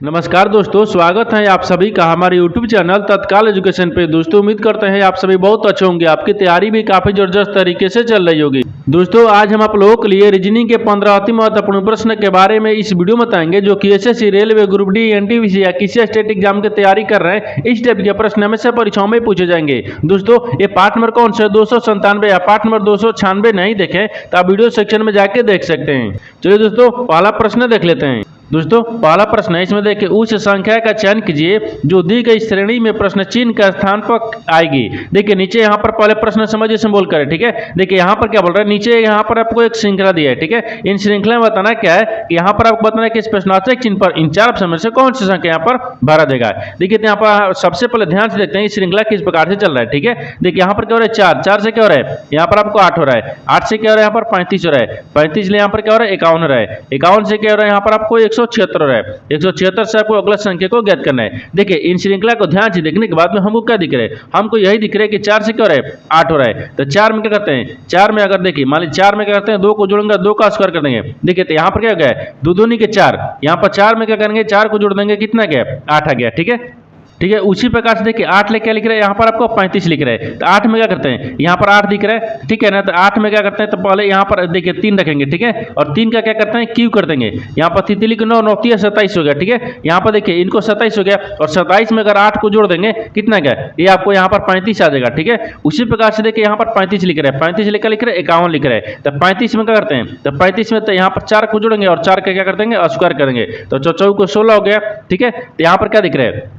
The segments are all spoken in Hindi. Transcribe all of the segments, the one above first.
नमस्कार दोस्तों, स्वागत है आप सभी का हमारे YouTube चैनल तत्काल एजुकेशन पे। दोस्तों उम्मीद करते हैं आप सभी बहुत अच्छे होंगे, आपकी तैयारी भी काफी जबरदस्त तरीके से चल रही होगी। दोस्तों आज हम आप लोगों के लिए रीजनिंग के 15 अति महत्वपूर्ण प्रश्न के बारे में इस वीडियो में बताएंगे जो कि SSC, railway, group D, NTPC या किसी स्टेट एग्जाम की तैयारी कर रहे हैं। इस टाइप के प्रश्न हमेशा परीक्षाओं में पूछे जाएंगे। दोस्तों ये पार्ट नंबर कौन सा 297 या पार्ट नंबर 296 नहीं देखें तो आप वीडियो सेक्शन में जाके देख सकते हैं। चलिए दोस्तों पहला प्रश्न देख लेते हैं। दोस्तों पहला प्रश्न है, इसमें देखिए उस संख्या का चयन कीजिए जो दी गई श्रेणी में प्रश्न चिन्ह का स्थान पर आएगी। देखिए नीचे यहाँ पर पहले प्रश्न समझिए सिंबल करें, ठीक है। देखिए यहाँ पर क्या बोल रहा है, नीचे यहाँ पर आपको एक श्रृंखला दिया है, ठीक है। इन श्रृंखला में बताना क्या है कि यहाँ पर आपको बताना है कि इस प्रश्नार्थक चिन्ह पर इन चार ऑप्शन में से कौन सी संख्या यहाँ पर भरा देगा। देखिए यहाँ पर सबसे पहले ध्यान से देखते हैं श्रृंखला किस प्रकार से चल रहा है, ठीक है। देखिए यहाँ पर क्या हो रहा है, चार से क्या हो रहा है, यहाँ पर आपको 8 हो रहा है, 8 से क्या हो रहा है, यहाँ पर 35 हो रहा है, 35 यहाँ पर क्या हो रहा है, 51 हो रहा है, 51 से क्या हो रहा है, यहाँ पर आपको 176 हो रहा है, 176 से आपको अगला संख्या को ज्ञात करना है। देखिए इन श्रृंखला को ध्यान से देखने के बाद में हमको क्या दिख रहा है, हमको यही दिख रहा है कि 4 से क्या हो रहा है, 8 हो रहा है। तो 4 में क्या करते हैं, 4 में अगर देखिए मान लीजिए 4 में क्या करते हैं, 2 को जोड़ेंगे, 2 का स्क्वायर कर देंगे। देखिए तो यहाँ पर क्या हो गया, 2 दूनी के 4, यहाँ पर 4 में क्या करेंगे, 4 को जोड़ देंगे, कितना गया, 8 आ गया, ठीक है। ठीक है, उसी प्रकार से देखिए 8 ले क्या लिख रहे हैं, यहाँ पर आपको 35 लिख रहे हैं। तो 8 में क्या करते हैं, यहाँ पर 8 दिख रहा है, ठीक है ना। तो 8 में क्या करते हैं, तो पहले यहाँ पर देखिए 3 रखेंगे, ठीक है। और 3 का क्या करते हैं, क्यू कर देंगे। यहाँ पर 3 लिख 9 9 27 हो गया, ठीक है। यहाँ पर देखिए इनको 27 हो गया और 27 में अगर 8 को जोड़ देंगे कितना गया, ये आपको यहाँ पर 35 आ जाएगा, ठीक है। उसी प्रकार से देखिए यहाँ पर 35 लिख रहे हैं, 35 लिख रहे हैं, 51 लिख रहे हैं। तो 35 में क्या करते हैं, तो 35 में तो यहाँ पर 4 को जोड़ेंगे और 4 का क्या कर देंगे, स्क्वायर करेंगे। तो 4 को 16 हो गया, ठीक है। तो यहाँ पर क्या दिख रहा है,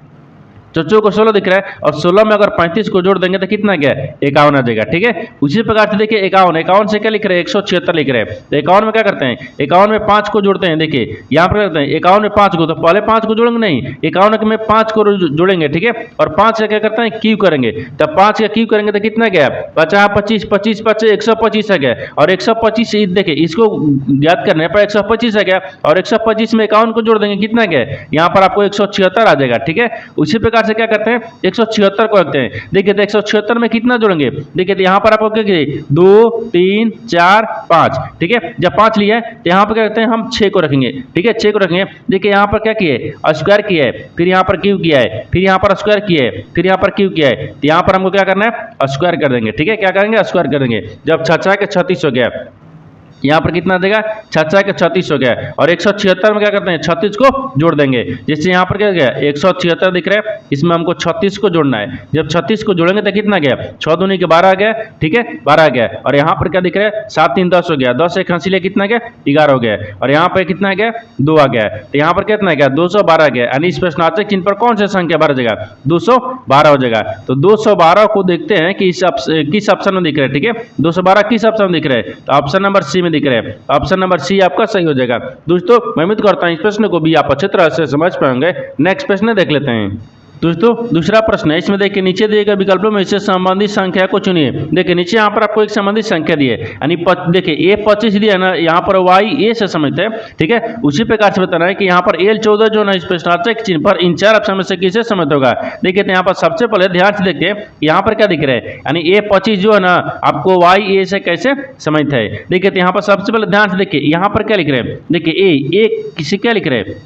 4 को 16 दिख रहा है और 16 में अगर 35 को जोड़ देंगे तो कितना गया, 51 आ जाएगा, ठीक है। उसी प्रकार से देखिए 51 से क्या लिख रहे हैं, 176 लिख रहे हैं। तो 51 में क्या करते हैं, 51 में 5 को जोड़ते हैं। देखिए यहाँ पर करते हैं 51 में 5 को, तो पहले 5 को जोड़ेंगे नहीं, 51 में 5 को जोड़ेंगे, ठीक है। और 5 का क्या करते हैं, क्यू करेंगे। तब 5 का क्यू करेंगे तो कितना गया, 50 25 25 25 125 आ गया। और 125 देखिए इसको याद करने पर 125 आ गया और 125 में 51 को जोड़ देंगे, कितना गया, यहाँ पर आपको 176 आ जाएगा, ठीक है। उसी प्रकार से क्या करते हैं, 176 को रखते हैं। देखिए तो 176 में कितना जोड़ेंगे, देखिए तो यहाँ पर आपको क्या कीजिए, 2 3 4 5, ठीक है। जब 5 लिया है तो यहाँ पर क्या करते हैं, हम 6 को रखेंगे, ठीक है, 6 को रखेंगे। देखिए यहाँ पर क्या किए, स्क्वायर किया है, फिर यहाँ पर क्यू किया है, फिर यहाँ पर स्क्वायर किया है, फिर यहाँ पर क्यू किया है। तो यहाँ पर हमको क्या करना है, स्क्वायर कर देंगे, ठीक है। क्या करेंगे, स्क्वायर कर देंगे। जब 6 के 36 हो गया, यहाँ पर कितना देगा, 6 के 36 हो गया। और 176 में क्या करते हैं, 36 को जोड़ देंगे। जैसे यहाँ पर क्या गया, 176 दिख रहा है, इसमें हमको 36 को जोड़ना है। जब 36 को जोड़ेंगे तो कितना गया, 6 दूनी के 12 आ गया, ठीक है, 12 आ गया। और यहाँ पर क्या दिख रहा है, 7 3 10 हो गया, 10 एक हंसी कितना गया, 11 हो गया। और यहाँ पर कितना गया, 2 आ गया। तो यहाँ पर कितना गया, 212 गया। यानी इस प्रश्नार्थक चिन्ह पर कौन सा संख्या भरा जाएगा, 212 हो जाएगा। तो 212 को देखते हैं कि किस ऑप्शन में दिख रहा है, ठीक है। 212 किस ऑप्शन में दिख रहा है, तो ऑप्शन नंबर सी दिख रहे हैं। ऑप्शन नंबर सी आपका सही हो जाएगा। दोस्तों मैं उम्मीद करता हूं इस प्रश्न को भी आप अच्छी तरह से समझ पाएंगे। नेक्स्ट प्रश्न देख लेते हैं। दोस्तों दूसरा प्रश्न है, इसमें देखिए नीचे दिए गए विकल्पों में इससे संबंधित संख्या को चुनिए। देखिए नीचे यहाँ पर आपको एक संबंधित संख्या दी है, यानी देखिए ए 25 दिया है ना, यहाँ पर वाई ए से समझते हैं, ठीक है। उसी प्रकार से बताना है कि यहाँ पर एल 14 जो ना इस प्रश्नार्थक चिन्ह पर इन चार ऑप्शन में से किसे समझ होगा। देखिए तो यहाँ पर सबसे पहले ध्यान से देखते हैं यहाँ पर क्या दिख रहा है, यानी ए 25 जो है ना आपको वाई ए से कैसे समझता है। देखिए तो यहाँ पर सबसे पहले ध्यान से देखिए यहाँ पर क्या लिख रहे हैं, देखिए ए किसी क्या लिख रहे हैं,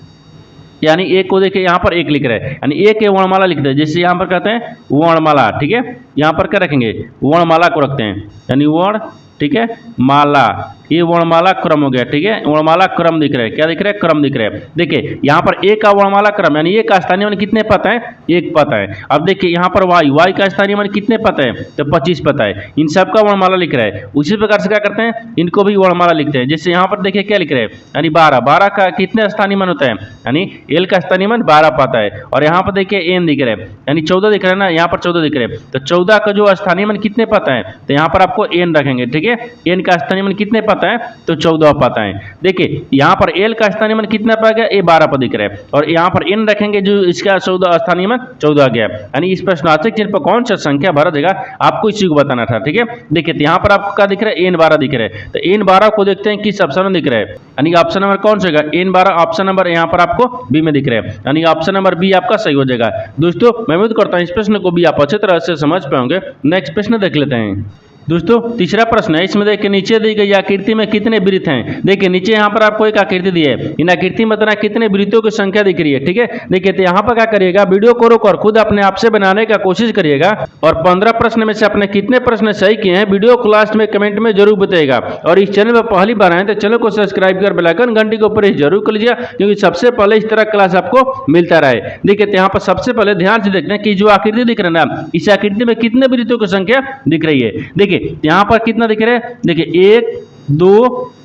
यानी एक को देखिए यहाँ पर 1 लिख रहे हैं, यानी एक वर्णमाला लिखते हैं। जैसे यहाँ पर कहते हैं वर्णमाला, ठीक है। यहाँ पर क्या रखेंगे, वर्णमाला को रखते हैं, यानी वर्ण, ठीक है, माला, ये वर्णमाला क्रम हो गया, ठीक है। वर्णमाला क्रम दिख रहा है, क्या दिख रहा है, क्रम दिख रहा है। देखिए यहाँ पर ए का वर्णमाला क्रम यानी ए का स्थानीय मान कितने पता है, 1 पता है। अब देखिए यहाँ पर वाई का स्थानीय मान कितने पता है, तो 25 पता है। इन सब का वर्णमाला लिख रहा है। उसी प्रकार से क्या करते हैं, इनको भी वर्णमाला लिखते हैं। जैसे यहाँ पर देखिए क्या लिख रहे हैं, यानी 12 का कितने स्थानीय मान होता है, यानी एल का स्थानीय मान 12 पाता है। और यहाँ पर देखिए एन दिख रहा है, यानी 14 दिख रहा है ना, यहाँ पर 14 दिख रहे हैं। तो 14 का जो स्थानीय मान कितने पता है, तो यहाँ पर आपको एन रखेंगे, ठीक है। एन का स्थानीय मान कितने पता है, तो 14 पाता है। देखिए यहाँ पर एल का स्थानीय मान कितना पा गया, ए 12 पर दिख रहा है। और यहाँ पर एन रखेंगे जो इसका 14 स्थानीय मान 14 गया। यानी इस प्रश्नार्थक चिन्ह पर कौन सा संख्या भरा देगा, आपको इसी को बताना था, ठीक है। देखिए यहाँ पर आपको क्या दिख रहा है, एन 12 दिख रहा है। तो एन 12 को देखते हैं किस ऑप्शन में दिख रहा है, यानी ऑप्शन नंबर कौन सा होगा, एन 12 ऑप्शन नंबर यहाँ पर आपको बी में दिख रहा है, यानी ऑप्शन नंबर बी आपका सही हो जाएगा। दोस्तों मैं उम्मीद करता हूँ इस प्रश्न को भी आप अच्छी तरह से समझ पाएंगे। नेक्स्ट प्रश्न देख लेते हैं। दोस्तों तीसरा प्रश्न है, इसमें देखिए नीचे दी गई आकृति में कितने वृत्त हैं। देखिए नीचे यहाँ पर आपको एक आकृति दी है, इन आकृति में तरह कितने वृत्तों की संख्या दिख रही है। ठीक है, देखिए तो यहाँ पर क्या करिएगा, वीडियो को रोक और खुद अपने आप से बनाने का कोशिश करिएगा और 15 प्रश्न में से अपने कितने प्रश्न सही किए हैं वीडियो को लास्ट में कमेंट में जरूर बताइएगा। और इस चैनल पर पहली बार आए तो चैनल को सब्सक्राइब कर बेल आइकन घंटी के ऊपर जरूर कर लीजिए, क्योंकि सबसे पहले इस तरह क्लास आपको मिलता रहे। देखिए तो यहाँ पर सबसे पहले ध्यान से देखते हैं कि जो आकृति दिख रहा है ना, इस आकृति में कितने वृत्तों की संख्या दिख रही है। देखिए यहाँ पर कितना दिख रहा है, देखिए 1 2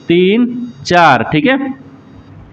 3 4। ठीक है,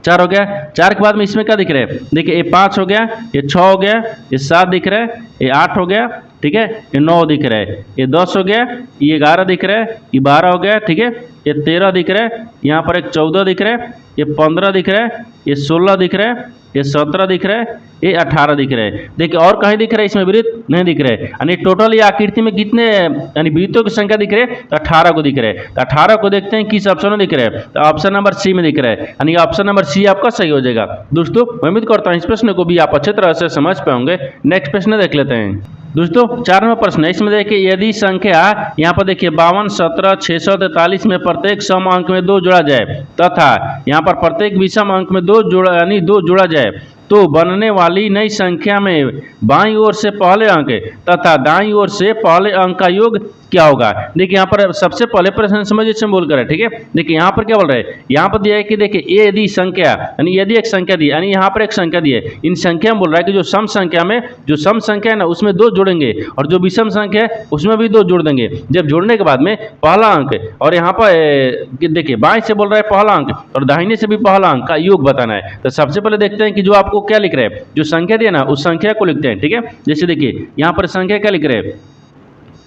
4 हो गया। 4 के बाद में इसमें क्या दिख रहा है, देखिए ये 5 हो गया, ये 6 हो गया, ये 7 दिख रहा है, ये 8 हो गया। ठीक है, ये 9 दिख रहा है, ये 10 हो गया, ये 11 दिख रहा है, ये 12 हो गया। ठीक है, ये 13 दिख रहा है, यहाँ पर एक 14 दिख रहा है, ये 15 दिख रहा है, ये 16 दिख रहा है, ये 17 दिख रहा है, ये 18 दिख रहा है। देखिए और कहीं दिख रहा है इसमें वृत्त नहीं दिख रहा है। यानी टोटल ये आकृति में कितने यानी वृत्तों की संख्या दिख रही है, तो 18 को दिख रहा है। तो 18 को देखते हैं किस ऑप्शन में दिख रहा है, तो ऑप्शन नंबर सी में दिख रहा है, यानी ऑप्शन नंबर सी आपका सही हो जाएगा। दोस्तों मैं उम्मीद करता हूँ इस प्रश्न को भी आप अच्छे तरह से समझ पाएंगे। नेक्स्ट प्रश्न देख लेते हैं। दोस्तों 4 नंबर प्रश्न है, इसमें देखिए यदि संख्या यहाँ पर देखिए 52 17 643 में प्रत्येक सम अंक में 2 जोड़ा जाए तथा यहाँ पर प्रत्येक विषम अंक में 2 जोड़ा जाए तो बनने वाली नई संख्या में बाईं ओर से पहले अंक तथा दाईं ओर से पहले अंक का योग क्या होगा। देखिए यहाँ पर सबसे पहले प्रश्न समझिए से बोल कर है। ठीक है, देखिए यहाँ पर क्या बोल रहे हैं, यहाँ पर दिया है कि देखिए ये यदि संख्या यानी यदि एक संख्या दी, यानी यहाँ पर एक संख्या दी है, इन संख्या में बोल रहा है कि जो सम संख्या में जो सम संख्या है ना उसमें 2 जोड़ेंगे और जो विषम संख्या है उसमें भी 2 जोड़ देंगे। जब जोड़ने के बाद में पहला अंक और यहाँ पर देखिए बाएं से बोल रहा है पहला अंक और दाहिने से भी पहला अंक का योग बताना है। तो सबसे पहले देखते हैं कि जो आपको क्या लिख रहे हैं, जो संख्या दिया ना उस संख्या को लिखते हैं। ठीक है, जैसे देखिए यहाँ पर संख्या क्या लिख रहे हैं,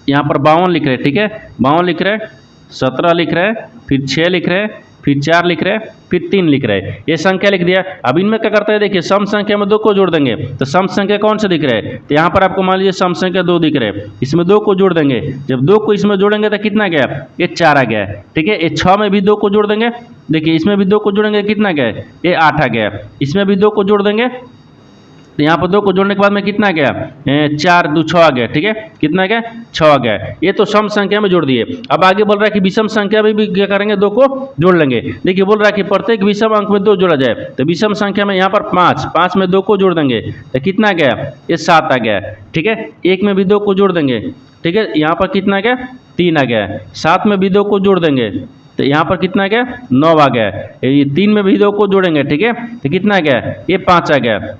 यहाँ पर 52 लिख रहे हैं। ठीक है, 52 लिख रहे हैं, 17 लिख रहे हैं, फिर 6 लिख रहे हैं, फिर 4 लिख रहे हैं, फिर 3 लिख रहे हैं। ये संख्या लिख दिया। अब इनमें क्या करते हैं, देखिए सम संख्या में 2 को जोड़ देंगे। तो सम संख्या कौन से दिख रहे हैं, तो यहाँ पर आपको मान लीजिए सम संख्या 2 दिख रहे हैं, इसमें 2 को जोड़ देंगे। जब 2 को इसमें जोड़ेंगे तो कितना गया, ये 4 आ गया। ठीक है, ये 6 में भी 2 को जोड़ देंगे, देखिए इसमें भी 2 को जोड़ेंगे, कितना गया, ये 8 आ गया। इसमें भी 2 को जोड़ देंगे, तो यहाँ पर 2 को जोड़ने के बाद में कितना गया, 4 2 6 आ गया। ठीक है, कितना गया, 6 आ गया। ये तो सम संख्या में जोड़ दिए। अब आगे बोल रहा है कि विषम संख्या में भी क्या करेंगे, 2 को जोड़ लेंगे। देखिए बोल रहा है कि प्रत्येक विषम अंक में 2 जोड़ा जाए। तो विषम संख्या में यहाँ पर 5 में 2 को जोड़ देंगे तो कितना गया, ये 7 आ गया। ठीक है, 1 में भी 2 को जोड़ देंगे। ठीक है, यहाँ पर कितना गया, 3 आ गया। 7 में भी 2 को जोड़ देंगे तो यहाँ पर कितना गया, 9 आ गया। ये 3 में भी 2 को जोड़ेंगे। ठीक है, तो कितना गया, ये 5 आ गया,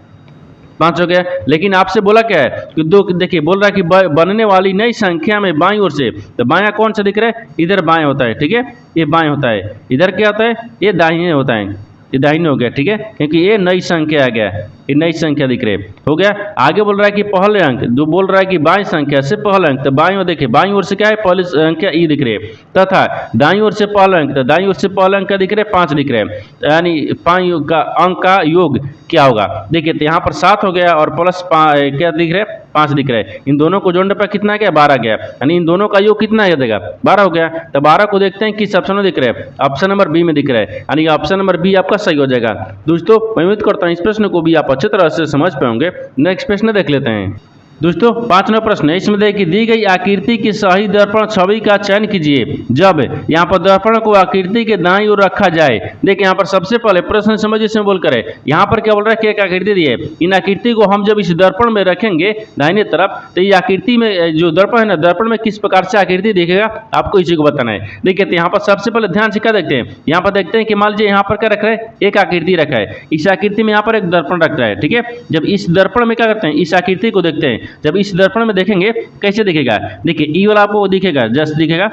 5 हो गया। लेकिन आपसे बोला क्या है कि 2, देखिए बोल रहा है कि बनने वाली नई संख्या में बाईं ओर से, तो बायां कौन सा दिख रहा है, इधर बाएं होता है। ठीक है, ये बाएं होता है, इधर क्या होता है, ये दाहिने होता है, ये दाहिने हो गया। ठीक है, क्योंकि ये नई संख्या आ गया, ये नई संख्या दिख रही है, हो गया। आगे बोल रहा है कि पहले अंक, जो बोल रहा है कि बाईं संख्या से पहले अंक, तो बाईं ओर देखिए बाईं ओर से क्या है, पहले संख्या ई दिख रही है तथा दाईं ओर से पहले अंक, तो दाईं ओर से पहले अंक क्या दिख रहे हैं, 5 दिख रहे हैं। यानी 5 का अंक का योग क्या होगा। देखिए तो यहाँ पर 7 हो गया और प्लस क्या दिख रहे हैं, 5 दिख रहे हैं। इन दोनों को जोड़ने पर कितना गया, 12 गया। यानी इन दोनों का योग कितना देगा, 12 हो गया। तो 12 को देखते हैं किस ऑप्शन में दिख रहा है, ऑप्शन नंबर बी में दिख रहा है, यानी ऑप्शन नंबर बी आपका सही हो जाएगा। दोस्तों मैं उम्मीद करता हूँ इस प्रश्न को भी आप अच्छी तरह से समझ पाएंगे। नेक्स्ट प्रश्न देख लेते हैं। दोस्तों 5वां प्रश्न है, इसमें देखिए दी गई आकृति की सही दर्पण छवि का चयन कीजिए जब यहाँ पर दर्पण को आकृति के दाईं ओर रखा जाए। देखिए यहाँ पर सबसे पहले प्रश्न समझिए इसमें बोल कर है, यहाँ पर क्या बोल रहा है कि एक आकृति दी है, इन आकृति को हम जब इस दर्पण में रखेंगे दाहिने तरफ, तो ये आकृति में जो दर्पण है ना, दर्पण में किस प्रकार से आकृति दिखेगा आपको इसी को बताना है। देखिए तो यहाँ पर सबसे पहले ध्यान से क्या देखते हैं, यहाँ पर देखते हैं कि मान लीजिए यहाँ पर क्या रख रहा है, एक आकृति रखा है, इस आकृति में यहाँ पर एक दर्पण रख रहा है। ठीक है, जब इस दर्पण में क्या करते हैं, इस आकृति को देखते हैं, जब इस दर्पण में देखेंगे कैसे दिखेगा, देखिए ई वाला आपको दिखेगा, जस्ट दिखेगा,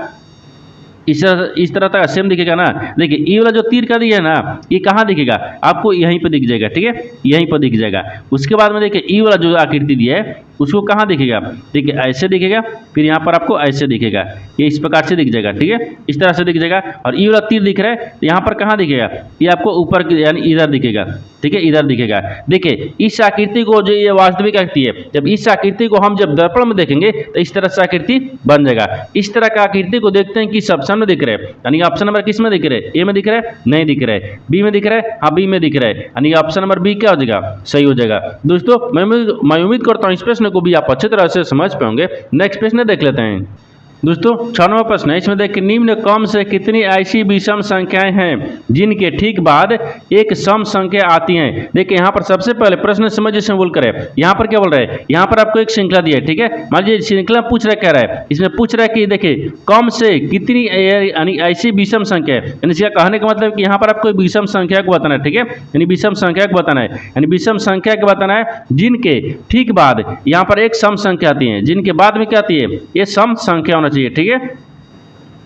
इस तरह का सेम दिखेगा ना। देखिए ई वाला जो तीर का दिया है ना, ये कहाँ दिखेगा आपको, यहीं पे दिख जाएगा। ठीक है, यहीं पर दिख जाएगा। उसके बाद में देखिए ई वाला जो आकृति दिया है उसको कहाँ दिखेगा, देखिए ऐसे दिखेगा, फिर यहाँ पर आपको ऐसे दिखेगा, ये इस प्रकार से दिख जाएगा। ठीक है, इस तरह से दिख जाएगा। और ई वाला तीर दिख रहा है, यहाँ पर कहाँ दिखेगा, ये आपको ऊपर यानी इधर दिखेगा। ठीक है, इधर दिखेगा। देखिए इस आकृति को जो ये वास्तविक आकृति है, जब इस आकृति को हम जब दर्पण में देखेंगे तो इस तरह से आकृति बन जाएगा। इस तरह का आकृति को देखते हैं किस ऑप्शन में दिख रहा है, यानी ऑप्शन नंबर किस में दिख रहा है, ए में दिख रहा है, नहीं दिख रहा है, बी में दिख रहा है, हाँ बी में दिख रहा है, यानी ऑप्शन नंबर बी क्या हो जाएगा, सही हो जाएगा। दोस्तों मैं उम्मीद करता हूँ इस प्रश्न को भी आप अच्छी तरह से समझ पाएंगे। नेक्स्ट प्रश्न देख लेते हैं। दोस्तों 6वां प्रश्न है, इसमें देखिए निम्न कम से कितनी ऐसी विषम संख्याएं हैं जिनके ठीक बाद एक सम संख्या आती है। देखिए यहाँ पर सबसे पहले प्रश्न समझिए से बोल कर है, यहाँ पर क्या बोल रहा है, यहाँ पर आपको एक श्रृंखला दिया है, ठीक है। मान लीजिए श्रृंखला पूछ रहा कह रहा है, इसमें पूछ रहा है कि देखिए कम से कितनी यानी ऐसी विषम संख्या है, यानी इसका कहने का मतलब कि यहाँ पर आपको विषम संख्या को बताना है, ठीक है। यानी विषम संख्या को बताना है, यानी विषम संख्या को बताना है जिनके ठीक बाद यहाँ पर एक सम संख्या आती है, जिनके बाद में क्या आती है, ये सम संख्या होना चाहिए, ठीक है।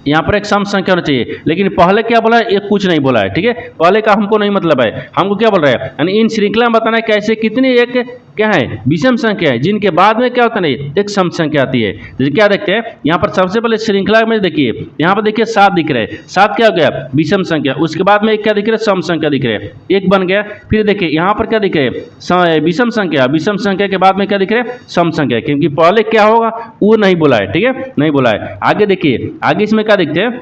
यहाँ पर एक सम संख्या होना चाहिए, लेकिन पहले क्या बोला है, ये कुछ नहीं बोला है, ठीक है। पहले का हमको नहीं मतलब है, हमको क्या बोल रहा है, यानी इन श्रृंखला में बताना है कैसे कितनी एक क्या है विषम संख्या है जिनके बाद में क्या होता है एक सम संख्या आती है। जैसे क्या देखते हैं यहाँ पर सबसे पहले श्रृंखला में देखिए, यहाँ पर देखिए 7 दिख रहे हैं, 7 क्या हो गया विषम संख्या, उसके बाद में एक क्या दिख रहा है सम संख्या दिख रहे हैं, एक बन गया। फिर देखिए यहाँ पर क्या दिख रहे हैं विषम संख्या, विषम संख्या के बाद में क्या दिख रहे हैं सम संख्या, क्योंकि पहले क्या होगा वो नहीं बोला है, ठीक है, नहीं बोला है। आगे देखिए, आगे इसमें क्या दिखते हैं,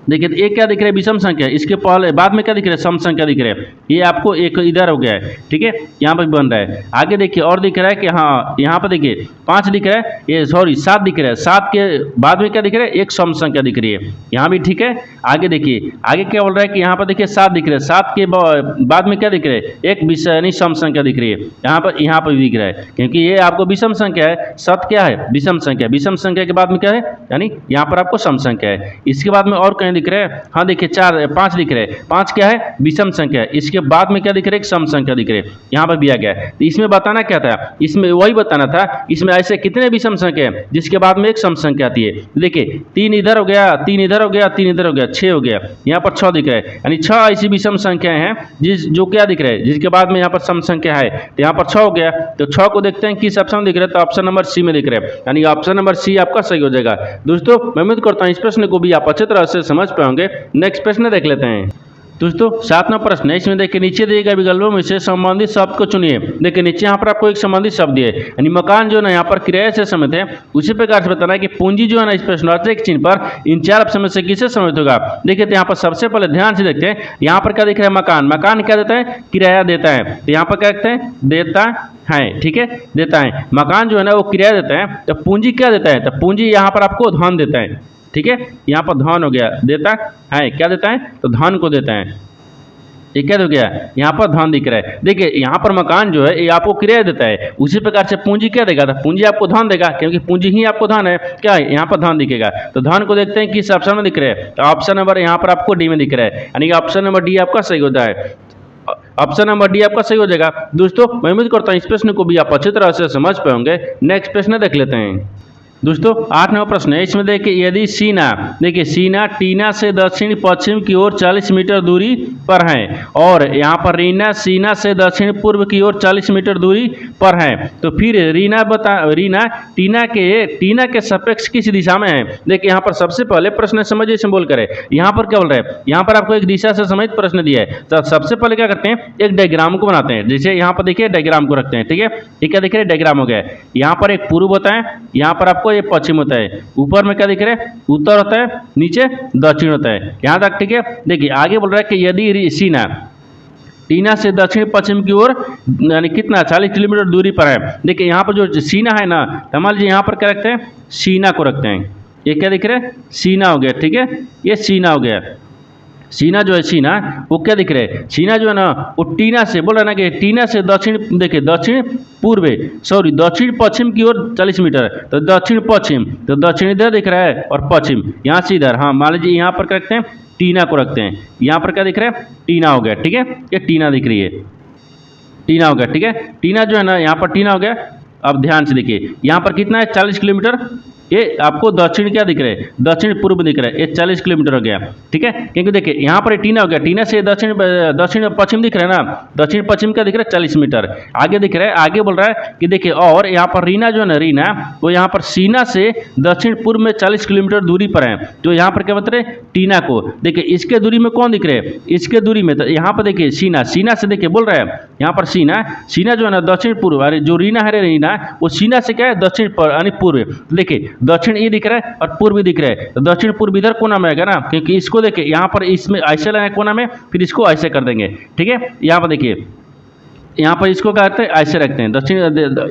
देखिए एक क्या दिख रहा है विषम संख्या, इसके पहले बाद में क्या दिख रहा है सम संख्या दिख रहा है, ये आपको एक इधर हो गया है, ठीक है, यहाँ पर बन रहा है। आगे देखिए और दिख रहा है कि हाँ यहाँ पर देखिए 5 दिख रहा है, ये सॉरी 7 दिख रहा है, 7 के बाद में क्या दिख रहा है एक सम संख्या दिख रही है, यहाँ भी ठीक है। आगे देखिए आगे क्या बोल रहा है कि यहाँ पर देखिए 7 दिख रहा है, 7 के बाद में क्या दिख रहा है एक यानी सम संख्या दिख रही है, यहाँ पर भी दिख रहा है, क्योंकि ये आपको विषम संख्या है, 7 क्या है विषम संख्या, विषम संख्या के बाद में क्या है यानी यहाँ पर आपको सम संख्या है। इसके बाद में और दिख रहे हैं, हाँ देखिए 5 दिख रहे हैं, 5 क्या है विषम संख्या है, इसके बाद में क्या दिख रहा है एक सम संख्या दिख रहे हैं, यहाँ पर भी आ गया है। तो इसमें बताना क्या था, इसमें वही बताना था इसमें ऐसे कितने विषम संख्या है जिसके बाद में एक सम संख्या आती है। देखिए 3 इधर हो गया, 3 इधर हो गया, 3 इधर हो गया, 6 हो गया, यहाँ पर 6 दिख रहा है, यानी 6 ऐसी विषम संख्याएं हैं जो क्या दिख रहे हैं जिसके बाद में यहाँ पर सम संख्या है, तो यहाँ पर 6 हो गया। तो 6 को देखते हैं किस ऑप्शन में दिख रहा है, तो ऑप्शन नंबर सी में दिख रहा है, यानी ऑप्शन नंबर सी आपका सही हो जाएगा। दोस्तों मैं उम्मीद करता हूँ इस प्रश्न को भी आप अच्छी तरह से समझ पाएंगे। नेक्स्ट प्रश्न देख लेते हैं। दोस्तों 7वां प्रश्न है, इसमें देखिए नीचे दिए गए विकल्पों में से संबंधित शब्द को चुनिए। देखिए नीचे यहाँ पर आपको एक संबंधित शब्द है, यानी मकान जो है ना यहाँ पर किराए से समित है, उसी प्रकार से बताना है कि पूंजी जो है ना इस प्रश्नवाचक चिन्ह पर इन 4 ऑप्शन में से किसे समित होगा। देखिए तो यहाँ पर सबसे पहले ध्यान से देखते हैं, यहाँ पर क्या दिख रहा है मकान, मकान क्या देता है किराया देता है, तो यहाँ पर क्या देखते हैं देता है, ठीक है देता है, मकान जो है ना वो किराया देता है। तो पूंजी क्या देता है, तो पूंजी यहाँ पर आपको धन देता है, ठीक है, यहाँ पर धन हो गया, देता है क्या देता है तो धन को देता है, ये क्या हो गया यहाँ पर धन दिख रहा है। देखिए यहाँ पर मकान जो है ये आपको किराया देता है, उसी प्रकार से पूंजी क्या देगा, तो पूंजी आपको धन देगा, क्योंकि पूंजी ही आपको धन है, क्या है यहाँ पर धन दिखेगा। तो धन को देखते हैं किस ऑप्शन में दिख रहा है, तो ऑप्शन नंबर यहाँ पर आपको डी में दिख रहा है, यानी ऑप्शन नंबर डी आपका सही होता है, ऑप्शन नंबर डी आपका सही हो जाएगा। दोस्तों मैं उम्मीद करता हूँ इस प्रश्न को भी आप अच्छी तरह से समझ पाएंगे। नेक्स्ट प्रश्न देख लेते हैं। दोस्तों 8वां प्रश्न है, इसमें देखिए यदि सीना, देखिए सीना टीना से दक्षिण पश्चिम की ओर 40 मीटर दूरी पर है और यहाँ पर रीना सीना से दक्षिण पूर्व की ओर 40 मीटर दूरी पर है, तो फिर रीना टीना के सापेक्ष किस दिशा में है। देखिए यहाँ पर सबसे पहले प्रश्न समझिए से बोल करे, यहाँ पर क्या बोल रहे हैं, यहाँ पर आपको एक दिशा से संबंधित प्रश्न दिया है। तो सबसे पहले क्या करते हैं एक डायग्राम को बनाते हैं, जैसे यहाँ पर देखिए डायग्राम को रखते हैं, ठीक है, ये क्या दिख रहा है डायग्राम हो गया, यहाँ पर एक पूर्व होता है, यहाँ पर आपको ये पश्चिम होता है, ऊपर में क्या दिख रहा है उत्तर होता है, नीचे दक्षिण होता है, यहाँ तक ठीक है। देखिए आगे बोल रहा है कि यदि सीना टीना से दक्षिण पश्चिम की ओर यानी कितना 40 किलोमीटर दूरी पर है। देखिए यहाँ पर जो सीना है ना, मान लीजिए यहाँ पर क्या रखते हैं सीना को रखते हैं, ये क्या दिख रहा है सीना हो गया, ठीक है, ये सीना हो गया। सीना जो है सीना वो क्या दिख रहा है, सीना जो है ना वो टीना से बोल रहा है ना कि टीना से दक्षिण, देखिए दक्षिण पूर्व सॉरी दक्षिण पश्चिम की ओर 40 मीटर, तो दक्षिण पश्चिम, तो दक्षिण इधर दिख रहा है और पश्चिम यहाँ से इधर, हाँ मान लीजिए यहाँ पर क्या रखते हैं टीना को रखते हैं, यहाँ पर क्या दिख रहा है टीना हो गया, ठीक है, ये टीना दिख रही है, टीना हो गया, ठीक है, टीना जो है ना यहाँ पर टीना हो गया। अब ध्यान से देखिए यहाँ पर कितना है 40 किलोमीटर, ये आपको दक्षिण क्या दिख रहा है दक्षिण पूर्व दिख रहा है, ये 40 किलोमीटर हो गया, ठीक है, क्योंकि देखिए यहाँ पर टीना हो गया, टीना से दक्षिण पश्चिम दिख रहा है ना, दक्षिण पश्चिम का दिख रहा है 40 मीटर आगे दिख रहा है। आगे बोल रहा है कि देखिए और यहाँ पर रीना जो है ना रीना वो यहाँ पर सीना से दक्षिण पूर्व में 40 किलोमीटर दूरी पर है, तो यहाँ पर क्या बता रहे टीना को, देखिए इसके दूरी में कौन दिख रहे हैं इसके दूरी में, तो यहाँ पर देखिए सीना से देखिए बोल रहा है यहाँ पर सीना जो है ना दक्षिण पूर्व, अरे जो रीना है रीना वो सीना से क्या है दक्षिण पर यानी पूर्व, देखिए दक्षिण ये दिख रहा है और पूर्व भी दिख रहा है, तो दक्षिण पूर्व इधर कोना में आएगा ना, क्योंकि इसको देखिए यहाँ पर इसमें ऐसे लगाए कोना में, फिर इसको ऐसे कर देंगे, ठीक है। यहाँ पर देखिए यहाँ पर इसको क्या करते हैं, ऐसे रखते हैं दक्षिण,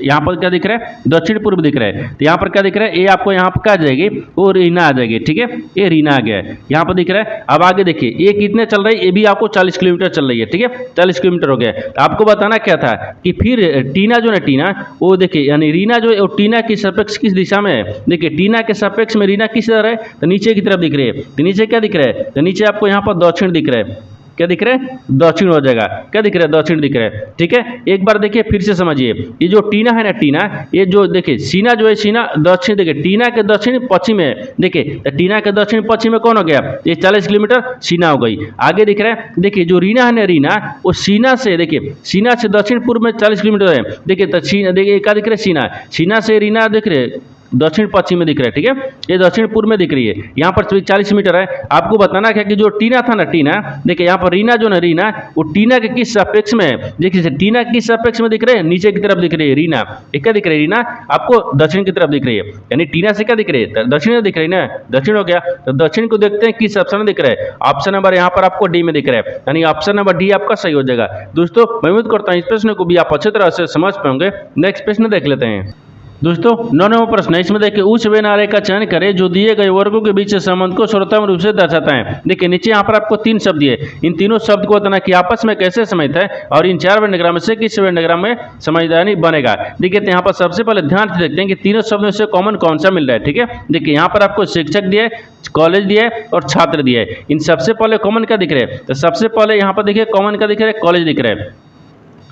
यहाँ पर क्या दिख रहा है, दक्षिण पूर्व दिख रहा है। तो यहाँ पर क्या दिख रहा है, ये आपको यहाँ पर क्या आ जाएगी, वो रीना आ जाएगी। ठीक है, ये रीना आ गया है, यहाँ पर दिख रहा है। अब आगे देखिए ये कितने चल रही है, ये भी आपको 40 किलोमीटर चल रही है। ठीक है, 40 किलोमीटर हो गया। तो आपको बताना क्या था कि फिर टीना जो है, टीना वो देखिए, यानी रीना जो है वो टीना की सापेक्ष किस दिशा में है। देखिए टीना के सापेक्ष में रीना किस तरह है, तो नीचे की तरफ दिख रही है। तो नीचे क्या दिख रहा है, तो नीचे आपको यहाँ पर दक्षिण दिख रहा है। क्या दिख रहा है, दक्षिण हो जाएगा। क्या दिख रहा है, दक्षिण दिख रहा है। ठीक है, एक बार देखिए फिर से समझिए, ये जो टीना है ना, टीना ये जो देखिए सीना जो है, सीना दक्षिण, देखिए टीना के दक्षिण पश्चिम है। देखिए तो टीना के दक्षिण पश्चिम में कौन हो गया, ये 40 किलोमीटर सीना हो गई। आगे दिख रहा है, देखिए जो रीना है ना, रीना वो सीना से, देखिए सीना से दक्षिण पूर्व में 40 किलोमीटर है। देखिए तो देखिए क्या दिख रहा है, सीना, सीना से रीना दिख रहे दक्षिण पश्चिम में दिख रहा है। ठीक है, ये दक्षिण पूर्व में दिख रही है। यहाँ पर 40 मीटर है। आपको बताना क्या कि जो टीना था ना, टीना देखिए यहाँ पर रीना जो ना, रीना वो टीना के किस सापेक्ष में है। देखिए टीना किस सापेक्ष में दिख रहे हैं, नीचे की तरफ दिख रही है रीना। क्या दिख रही है, रीना आपको दक्षिण की तरफ दिख रही है। यानी टीना से क्या दिख रही है, दक्षिण में दिख रही है ना, दक्षिण हो गया। तो दक्षिण को देखते हैं किस ऑप्शन में दिख रहा है। ऑप्शन नंबर यहाँ पर आपको डी में दिख रहा है, यानी ऑप्शन नंबर डी आपका सही हो जाएगा। दोस्तों मैं उम्मीद करता हूँ इस प्रश्न को भी आप अच्छी तरह से समझ पाएंगे। नेक्स्ट प्रश्न देख लेते हैं। दोस्तों 9वां प्रश्न है, इसमें देखिए उस वे नारे का चयन करें जो दिए गए वर्गों के बीच संबंध को सर्वोत्तम रूप से दर्शाता है। देखिए नीचे यहाँ पर आपको 3 शब्द दिए, इन तीनों शब्द को बताना कि आपस में कैसे समझता है और इन 4 वेंडग्राम में से किस वेंडग्राम में समझदारी बनेगा। देखिए यहाँ पर सबसे पहले ध्यान से देखते हैं कि तीनों शब्दों से कॉमन कौन सा मिल रहा है। ठीक है, देखिए यहाँ पर आपको शिक्षक दिया है, कॉलेज दिया है और छात्र दिया है। इन सबसे पहले कॉमन क्या दिख रहा है, तो सबसे पहले यहाँ पर देखिए कॉमन क्या दिख रहा है, कॉलेज दिख रहा है।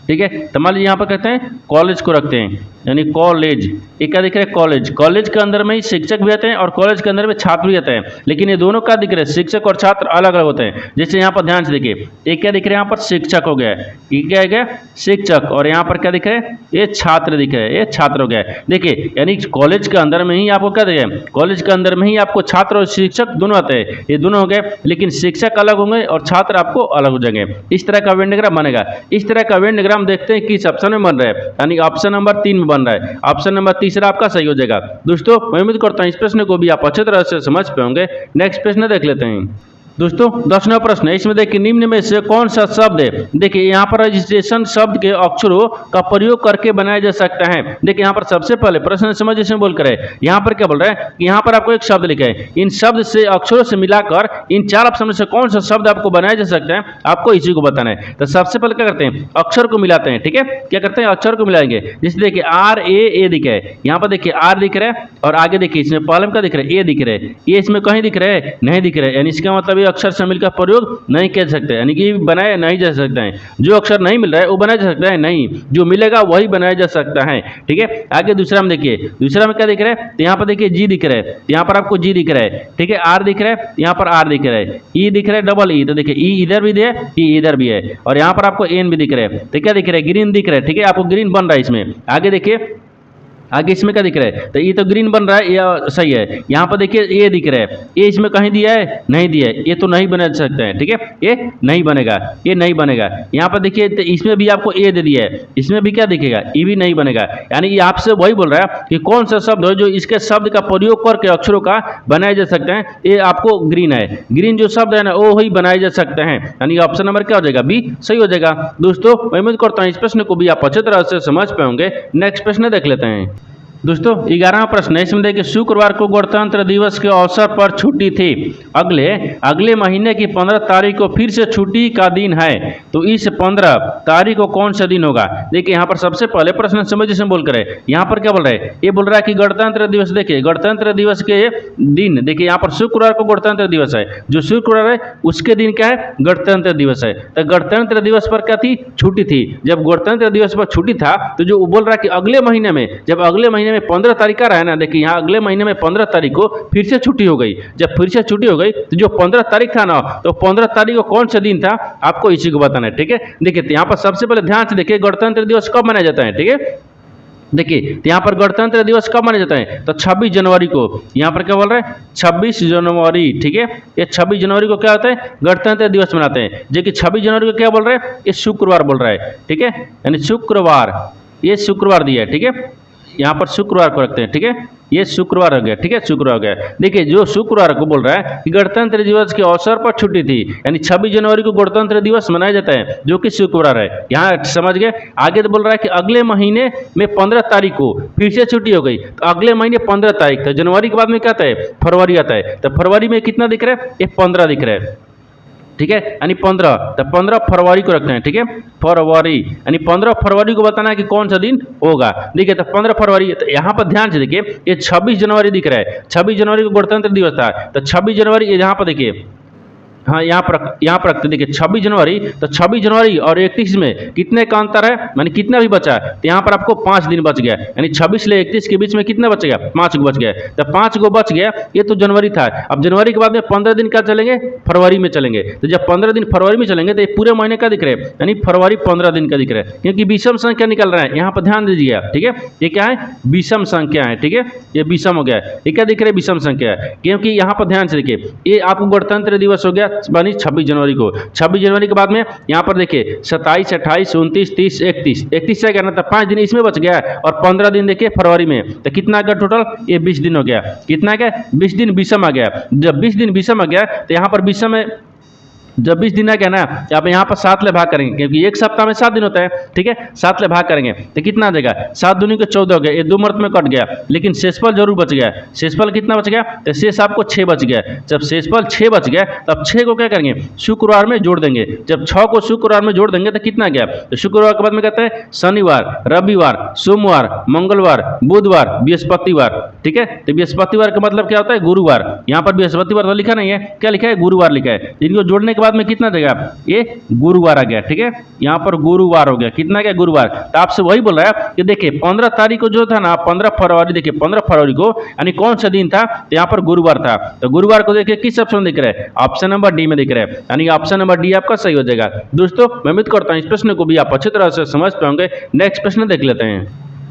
ठीक है, तो मान लीजिए यहाँ पर कहते हैं कॉलेज को रखते हैं, यानी कॉलेज, ये क्या दिख रहा है, कॉलेज। कॉलेज के अंदर में ही शिक्षक भी आते हैं और कॉलेज के अंदर में छात्र भी आते हैं, लेकिन ये दोनों क्या दिख रहे हैं, शिक्षक और छात्र अलग अलग होते हैं। जैसे यहाँ पर ध्यान से देखिए, एक क्या दिख रहा है, यहाँ पर शिक्षक हो गया है, ये क्या है, शिक्षक, और यहाँ पर क्या दिख रहा है, ये छात्र दिख रहा है, ये छात्र हो गया है। देखिए यानी कॉलेज के अंदर में ही आपको क्या दिख रहा है, कॉलेज के अंदर में ही आपको छात्र और शिक्षक दोनों आते हैं, ये दोनों हो गए, लेकिन शिक्षक अलग होंगे और छात्र आपको अलग हो जाएंगे। इस तरह का वेन डायग्राम बनेगा। इस तरह का वेन डायग्राम देखते हैं किस ऑप्शन में बन रहा है, यानी ऑप्शन नंबर 3 में बन रहा है। ऑप्शन नंबर तीसरा आपका सही हो जाएगा। दोस्तों मैं उम्मीद करता हूं इस प्रश्न को भी आप अच्छी तरह से समझ पाएंगे। नेक्स्ट प्रश्न देख लेते हैं। दोस्तों 10वां प्रश्न है, इसमें देखिए निम्न में से कौन सा शब्द है, देखिए यहाँ पर रजिस्ट्रेशन शब्द के अक्षरों का प्रयोग करके बनाया जा सकता है। देखिए यहाँ पर सबसे पहले प्रश्न समझ इसमें बोल कर है, यहाँ पर क्या बोल रहा है कि यहाँ पर आपको एक शब्द लिखा है, इन शब्द से अक्षरों से मिलाकर इन 4 ऑप्शन से कौन सा शब्द आपको बनाया जा सकता है, आपको इसी को बताना है। तो सबसे पहले क्या करते हैं, अक्षर को मिलाते हैं। ठीक है, क्या करते हैं, अक्षर को मिलाएंगे। जैसे देखिए RA दिखा है, यहाँ पर देखिए R दिख रहा है और आगे देखिए इसमें पहले में क्या दिख रहा है, A दिख रहा है। ये इसमें कहीं दिख रहा है, नहीं दिख रहा है, यानी इसका मतलब अक्षर शामिल का प्रयोग नहीं कर सकते, यानी कि बनाया नहीं जा सकता है। जो अक्षर नहीं मिल रहा है वो बनाया जा सकता है नहीं, जो मिलेगा वही बनाया जा सकता है। ठीक है, आगे दूसरा में देखिए, दूसरा में क्या दिख रहा है, तो यहाँ पर देखिए जी दिख रहा है, यहाँ पर आपको जी दिख रहा है। ठीक है, आर दिख रहा है, यहाँ पर आर दिख रहा है, ई दिख रहा है, डबल ई, तो देखिए ई इधर भी है, ई इधर भी है, और यहाँ पर आपको एन भी दिख रहा है। तो क्या दिख रहा है, ग्रीन दिख रहा है। ठीक है, आपको ग्रीन बन रहा है इसमें। आगे देखिए, आगे इसमें क्या दिख रहा है, तो ये तो ग्रीन बन रहा है, ये सही है। यहाँ पर देखिए ए दिख रहा है, ये इसमें कहीं दिया है, नहीं दिया है, ये तो नहीं बना सकता है। ठीक है, ये नहीं बनेगा, ये नहीं बनेगा। यहाँ पर देखिए तो इसमें भी आपको ए दे दिया है, इसमें भी क्या दिखेगा, ये भी नहीं बनेगा। यानी ये आपसे वही बोल रहा है कि कौन सा शब्द हो जो इसके शब्द का प्रयोग करके अक्षरों का बनाया जा सकता है, ये आपको ग्रीन है। ग्रीन जो शब्द है ना वो ही बनाया जा सकता है, यानी ऑप्शन नंबर क्या हो जाएगा, बी सही हो जाएगा। दोस्तों मैं उम्मीद करता हूँ इस प्रश्न को भी आप अच्छी तरह से समझ पाएंगे। नेक्स्ट प्रश्न देख लेते हैं। दोस्तों 11वां प्रश्न है, इसमें देखिए शुक्रवार को गणतंत्र दिवस के अवसर पर छुट्टी थी, अगले महीने की 15 तारीख को फिर से छुट्टी का दिन है, तो इस 15 तारीख को कौन सा दिन होगा। देखिए यहाँ पर सबसे पहले प्रश्न समझ से बोल कर है, यहाँ पर क्या बोल रहे हैं, ये बोल रहा है कि गणतंत्र दिवस, देखिए गणतंत्र दिवस के दिन, देखिए यहाँ पर शुक्रवार को गणतंत्र दिवस है, जो शुक्रवार है उसके दिन क्या है, गणतंत्र दिवस है। तो गणतंत्र दिवस पर क्या थी, छुट्टी थी। जब गणतंत्र दिवस पर छुट्टी था तो जो बोल रहा है कि अगले महीने में, जब अगले महीने में 15 तारीख का रहा है ना, देखिए यहाँ अगले महीने में 15 तारीख को फिर से छुट्टी हो गई। जब फिर से छुट्टी हो गई तो जो 15 तारीख था ना, तो 15 तारीख को कौन सा दिन था आपको इसी को बताना है। ठीक है, देखिए यहाँ पर सबसे पहले ध्यान से देखिए गणतंत्र दिवस कब मनाया जाता है। ठीक है, देखिए यहाँ पर गणतंत्र दिवस कब मनाया जाता है, तो 26 जनवरी को। यहाँ पर क्या बोल रहा है, 26 जनवरी। ठीक है, ये 26 जनवरी को क्या होता है, गणतंत्र दिवस मनाते हैं। जो कि 26 जनवरी को क्या बोल रहे हैं, ये शुक्रवार बोल रहा है। ठीक है, यानी शुक्रवार, ये शुक्रवार दिया है। ठीक है, यहाँ पर शुक्रवार को रखते हैं। ठीक है, ये शुक्रवार हो गया, ठीक है, शुक्रवार हो गया। देखिए जो शुक्रवार को बोल रहा है कि गणतंत्र दिवस के अवसर पर छुट्टी थी, यानी 26 जनवरी को गणतंत्र दिवस मनाया जाता है जो कि शुक्रवार है। यहाँ समझ गए। आगे तो बोल रहा है कि अगले महीने में 15 तारीख को फिर से छुट्टी हो गई, तो अगले महीने 15 तारीख, तो जनवरी के बाद में क्या आता है, फरवरी आता है। तो फरवरी में कितना दिख रहा है, ये 15 दिख रहा है, ठीक है, यानी 15, तो 15 फरवरी को रखते हैं, ठीक है, फरवरी, यानी 15 फरवरी को बताना है कि कौन सा दिन होगा। देखिए तो 15 फरवरी, तो यहाँ पर ध्यान से देखिए ये 26 जनवरी दिख रहा है, 26 जनवरी को गणतंत्र दिवस था, तो 26 जनवरी यहाँ पर देखिए, हाँ यहाँ पर रखते देखिए 26 जनवरी, तो 26 जनवरी और 31 में कितने का अंतर है, यानी कितना भी बचा है, तो यहाँ पर आपको 5 दिन बच गया, यानी 26 से 31 के बीच में कितना बच गया, 5 को बच गया। तो 5 को बच गया, ये तो जनवरी था। अब जनवरी के बाद में 15 दिन का चलेंगे, फरवरी में चलेंगे। तो जब 15 दिन फरवरी में चलेंगे तो ये पूरे महीने का दिख रहा है, यानी फरवरी 15 दिन का दिख रहा है, क्योंकि विषम संख्या निकल रहा है। यहाँ पर ध्यान दीजिए, ठीक है, ये क्या है, विषम संख्या है, ठीक है, ये विषम हो गया, ये क्या दिख रहा है, विषम संख्या है। क्योंकि यहाँ पर ध्यान से देखिए, ये आपको गणतंत्र दिवस हो गया यानी 26 जनवरी को, 26 जनवरी के बाद में यहाँ पर देखिए 27, 28, 29, 30, 31 से करना था, 5 दिन इसमें बच गया, और 15 दिन देखिए फरवरी में, तो कितना आ गया टोटल, ये 20 दिन हो गया। कितना गया, 20 दिन विषम आ गया। जब 20 दिन विषम आ गया तो यहाँ पर विषम में जब 20 दिन आ गया ना, तो आप यहाँ पर 7 ले भाग करेंगे, क्योंकि एक सप्ताह में 7 दिन होता है, ठीक है, 7 ले भाग करेंगे तो कितना आ जाएगा, 7 दूनी को 14 हो गया, ये 2 मर्त में कट गया, लेकिन शेषफल जरूर बच गया। शेषफल कितना बच गया, तो शेष आपको 6 बच गया। जब शेषफल 6 बच गया तब 6 को क्या करेंगे, शुक्रवार में जोड़ देंगे। जब 6 को शुक्रवार में जोड़ देंगे तो कितना गया, तो शुक्रवार के बाद में कहते हैं शनिवार, रविवार, सोमवार, मंगलवार, बुधवार, बृहस्पतिवार, ठीक है। तो बृहस्पतिवार का मतलब क्या होता है, गुरुवार। यहाँ पर बृहस्पतिवार तो लिखा नहीं है, क्या लिखा है, गुरुवार लिखा है। इनको जोड़ने के बाद में कितना देगा, ये गुरुवार आ गया, ठीक है, यहाँ पर गुरुवार हो गया। कितना गया, गुरुवार। तो आपसे वही बोल रहा है कि देखिए 15 तारीख को जो था ना, 15 फरवरी, देखिए 15 फरवरी को यानी कौन सा दिन था, तो यहाँ पर गुरुवार था। तो गुरुवार को देखिए किस ऑप्शन दिख रहा है, ऑप्शन नंबर डी में दिख रहा है, यानी ऑप्शन नंबर डी आपका सही हो जाएगा। दोस्तों मैं उम्मीद करता हूँ इस प्रश्न को भी आप अच्छी तरह से समझ पाएंगे। नेक्स्ट प्रश्न देख लेते हैं।